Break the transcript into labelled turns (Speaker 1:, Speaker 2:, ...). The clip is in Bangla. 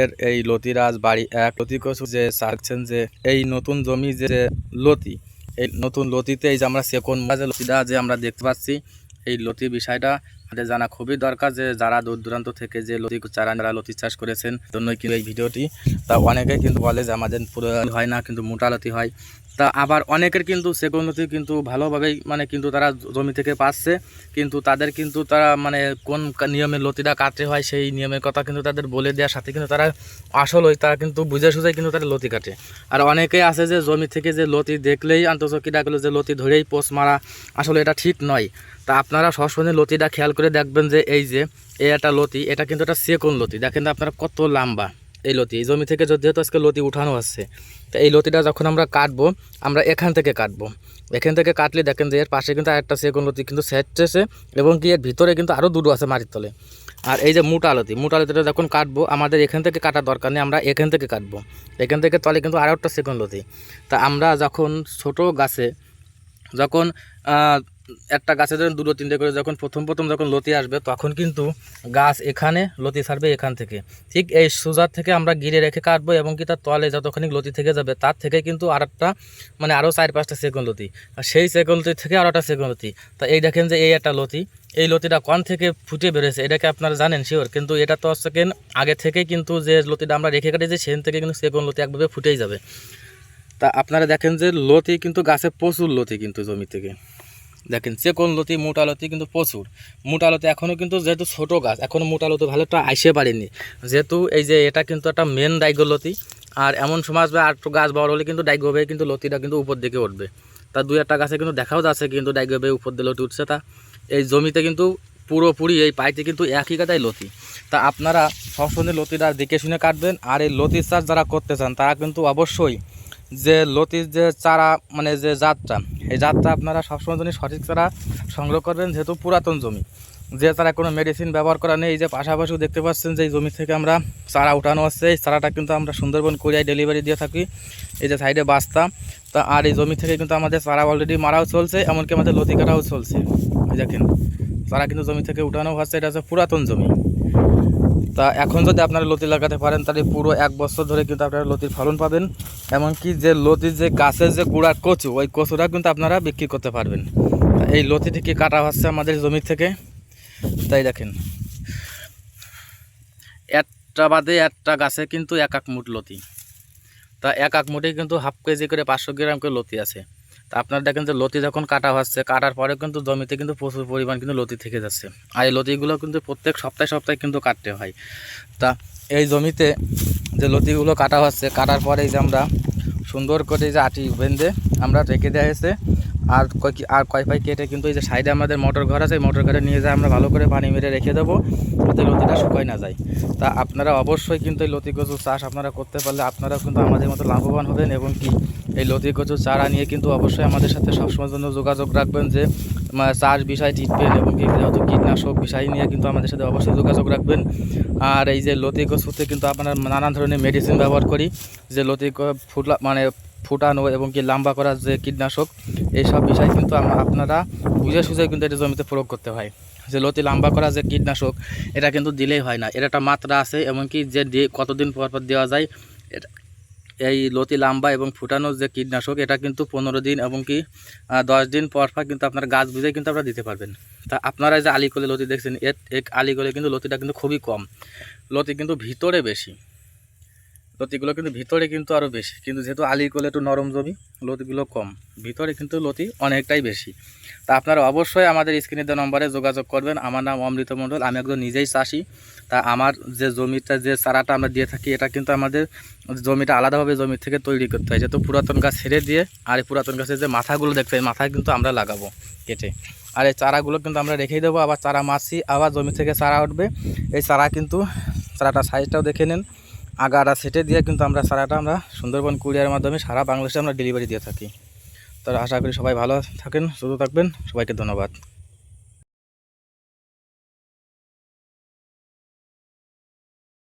Speaker 1: এর এই লতিরাজ বাড়ি এক লতি কচু যে চাচ্ছেন যে এই নতুন জমি যে লতি, এই নতুন লতিতে এই যে আমরা সেকন যে লতিটা যে আমরা দেখতে পাচ্ছি, এই লতি বিষয়টা আমাদের জানা খুবই দরকার। যে যারা দূর দূরান্ত থেকে যে লতি চারা যারা লতি চাষ করেছেন জন্যই কিন্তু এই ভিডিওটি। তা অনেকে কিন্তু বলে যে আমাদের পুরো হয় না, কিন্তু মোটা লতি হয়। তা আবার অনেকের কিন্তু সেকন লতি কিন্তু ভালোভাবেই কিন্তু তারা জমি থেকে পাচ্ছে, কিন্তু তাদের কিন্তু তারা কোন নিয়মে লতিটা কাটতে হয় সেই নিয়মের কথা কিন্তু তাদের বলে দেওয়ার সাথে কিন্তু তারা আসলেই তারা কিন্তু বুঝে সুঝে কিন্তু তারা লতি কাটে। আর অনেকেই আছে যে জমি থেকে যে লতি দেখলেই আন্তর্জাতিকরা গেলো যে লতি ধরেই পোষ মারা, আসলে এটা ঠিক নয়। তা আপনারা সবসময় লতিটা খেয়াল করে দেখবেন যে এই যে একটা লতি, এটা কিন্তু একটা সেকন লতি। দেখেন আপনারা কত লম্বা এই লতি। এই জমি থেকে যেহেতু আজকে লতি উঠানো হচ্ছে, তো এই লতিটা যখন আমরা কাটবো, আমরা এখান থেকে কাটবো। এখান থেকে কাটলে দেখেন যে এর পাশে কিন্তু আরেকটা সেকন লতি কিন্তু সেটছে, এবং কি এর ভিতরে কিন্তু আরও দুটো আছে মাটির তলে। আর এই যে মোটা লতিটা যখন কাটবো, আমাদের এখান থেকে কাটার দরকার নেই, আমরা এখান থেকে কাটবো। এখান থেকে তলে কিন্তু আরও একটা সেকন লতি। তা আমরা যখন ছোট গাছে যখন একটা গাছে যখন দুটো তিনটে করে যখন প্রথম যখন লতি আসবে, তখন কিন্তু গাছ এখানে লতি ছাড়বে এখান থেকে। ঠিক এই সুজার থেকে আমরা গিরে রেখে কাটবো, এবং কি তার তলে যতখানি লতি থেকে যাবে তার থেকে কিন্তু আর একটা আরও 4-5টা সেকন লতি, আর সেই সেকন লতি থেকে আরও একটা সেকন লতি। তা এই দেখেন যে এই একটা লতি, এই লতিটা কোন থেকে ফুটে বেরোছে এটাকে আপনারা জানেন শিওর, কিন্তু এটা তো হচ্ছে আগে থেকে কিন্তু যে লতিটা আমরা রেখে কাটিয়েছি সেখান থেকে কিন্তু সেকন লতি একভাবে ফুটেই যাবে। তা আপনারা দেখেন যে লতি কিন্তু গাছে প্রচুর লতি, কিন্তু জমি থেকে দেখেন সেকন লতি মোটা লতি কিন্তু প্রচুর। মোটা লতি এখনও কিন্তু যেহেতু ছোটো গাছ, এখনও মোটা লতি ভালো একটা আসে পারেনি, যেহেতু এই যে এটা কিন্তু একটা মেন ডাইগো লতি। আর এমন সময় আসবে আর একটু গাছ বড় হলে কিন্তু ডাইগো হয়ে কিন্তু লতিটা কিন্তু উপর দিকে উঠবে। তা 2-1টা গাছে কিন্তু দেখাও যাচ্ছে কিন্তু ডাইগো হয়ে উপর দিয়ে লতি উঠছে। তা এই জমিতে কিন্তু পুরোপুরি এই পাইতে কিন্তু একই কাদায় লতি। তা আপনারা সবসময় লতিটা দেখে শুনে কাটবেন। আর এই লতির চাষ যারা করতে চান তারা কিন্তু অবশ্যই যে লতির যে চারা যে জাতটা, এই জাতটা আপনারা সবসময় জন্য সঠিক চারা সংগ্রহ করবেন, যেহেতু পুরাতন জমি, যে চারা কোনো মেডিসিন ব্যবহার করা নেই। এই যে পাশাপাশিও দেখতে পাচ্ছেন যে এই জমি থেকে আমরা চারা উঠানো হচ্ছে, এই চারাটা কিন্তু আমরা সুন্দরবন কোরিয়ায় ডেলিভারি দিয়ে থাকি। এই যে সাইডে বাস্তা। তা আর এই জমি থেকে কিন্তু আমাদের চারা অলরেডি মারাও চলছে, এমনকি আমাদের লতি কাটাও চলছে। দেখেন চারা কিন্তু জমি থেকে উঠানো হচ্ছে, এটা হচ্ছে পুরাতন জমি। তা এখন যদি আপনারা লতি লাগাতে পারেন তাহলে পুরো 1 বছর ধরে কিন্তু আপনারা লতির ফলন পাবেন। এমনকি যে লতির যে গাছের যে গুঁড়ার কচু, ওই কচুটা কিন্তু আপনারা বিক্রি করতে পারবেন। এই লতিটি কি কাটা হচ্ছে আমাদের জমি থেকে, তাই দেখেন একটা বাদে একটা গাছে কিন্তু 1 মুঠ লতি। তা 1 মুঠে কিন্তু হাফ কেজি করে 500 গ্রাম করে লতি আছে। তা আপনারা দেখেন যে লতি যখন কাটা হচ্ছে, কাটার পরে কিন্তু জমিতে কিন্তু প্রচুর পরিমাণ কিন্তু লতি থেকে যাচ্ছে। আর এই লতিগুলো কিন্তু প্রত্যেক সপ্তাহে কিন্তু কাটতে হয়। তা এই জমিতে যে লতিগুলো কাটা হচ্ছে, কাটার পরে যে আমরা সুন্দর করে যে আটি বেঁধে আমরা রেখে দেওয়া হয়েছে। আর কয় পাই কেটে কিন্তু এই যে সাইডে আমাদের মোটর ঘর আছে, মোটর ঘরে নিয়ে যায় আমরা ভালো করে পানি মেরে রেখে দেবো, যাতে লতিটা শুকায় না যায়। তা আপনারা অবশ্যই কিন্তু এই লতি কচুর চাষ আপনারা করতে পারলে আপনারা কিন্তু আমাদের মতো লাভবান হবেন। এবং কি এই লতি কচুর চারা নিয়ে কিন্তু অবশ্যই আমাদের সাথে সবসময়ের জন্য যোগাযোগ রাখবেন, যে চাষ বিষয় ট্রিটমেন্ট এবং কি যেহেতু কীটনাশক বিষয় নিয়ে কিন্তু আমাদের সাথে অবশ্যই যোগাযোগ রাখবেন। আর এই যে লতি কচুতে কিন্তু আপনারা নানান ধরনের মেডিসিন ব্যবহার করি, যে লতি ফুটানো এবং কি লম্বা করার যে কীটনাশক, এইসব বিষয় কিন্তু আপনারা বুঝে সুঝে কিন্তু এটা জমিতে প্রয়োগ করতে হয়। যে লতি লম্বা করা যে কীটনাশক, এটা কিন্তু দিলেই হয় না, এর একটা মাত্রা আছে, এমনকি যে কতদিন পর দেওয়া যায়। এটা এই লতি লম্বা এবং ফুটানোর যে কীটনাশক, এটা কিন্তু 15 দিন এবং কি 10 দিন পর কিন্তু আপনার গাছ বুঝে কিন্তু আপনারা দিতে পারবেন। তা আপনারা যে আলিকলে লতি দেখছেন, এর আলিকলে কিন্তু লতিটা কিন্তু খুবই কম, লতি কিন্তু ভিতরে বেশি, লতিগুলো কিন্তু ভিতরে কিন্তু আরও বেশি, কিন্তু যেহেতু আলিকলে একটু নরম জমি, লতিগুলো কম, ভিতরে কিন্তু লতি অনেকটাই বেশি। তা আপনারা অবশ্যই আমাদের স্ক্রিনে দেওয়া নম্বরে যোগাযোগ করবেন। আমার নাম অমৃত মণ্ডল, আমি একজন নিজেই চাষি। তা আমার যে জমিটা যে চারাটা আমরা দিয়ে থাকি, এটা কিন্তু আমাদের জমিটা আলাদাভাবে জমি থেকে তৈরি করতে হয়, যেহেতু পুরাতন গাছ ছেড়ে দিয়ে। আর এই পুরাতন গাছের যে মাথাগুলো দেখতে হয়, মাথায় কিন্তু আমরা লাগাবো কেটে। আর এই চারাগুলো কিন্তু আমরা রেখেই দেবো, আবার চারা মাছি আবার জমি থেকে চারা উঠবে। এই চারা কিন্তু চারাটা সাইজটাও দেখে নেন, আগাটা সেটে দিয়ে কিন্তু আমরা চারাটা আমরা সুন্দরবন কুরিয়ারের মাধ্যমে সারা বাংলাদেশে আমরা ডেলিভারি দিয়ে থাকি। তো আশা করি সবাই ভালো থাকেন, সুস্থ থাকবেন, সবাইকে ধন্যবাদ।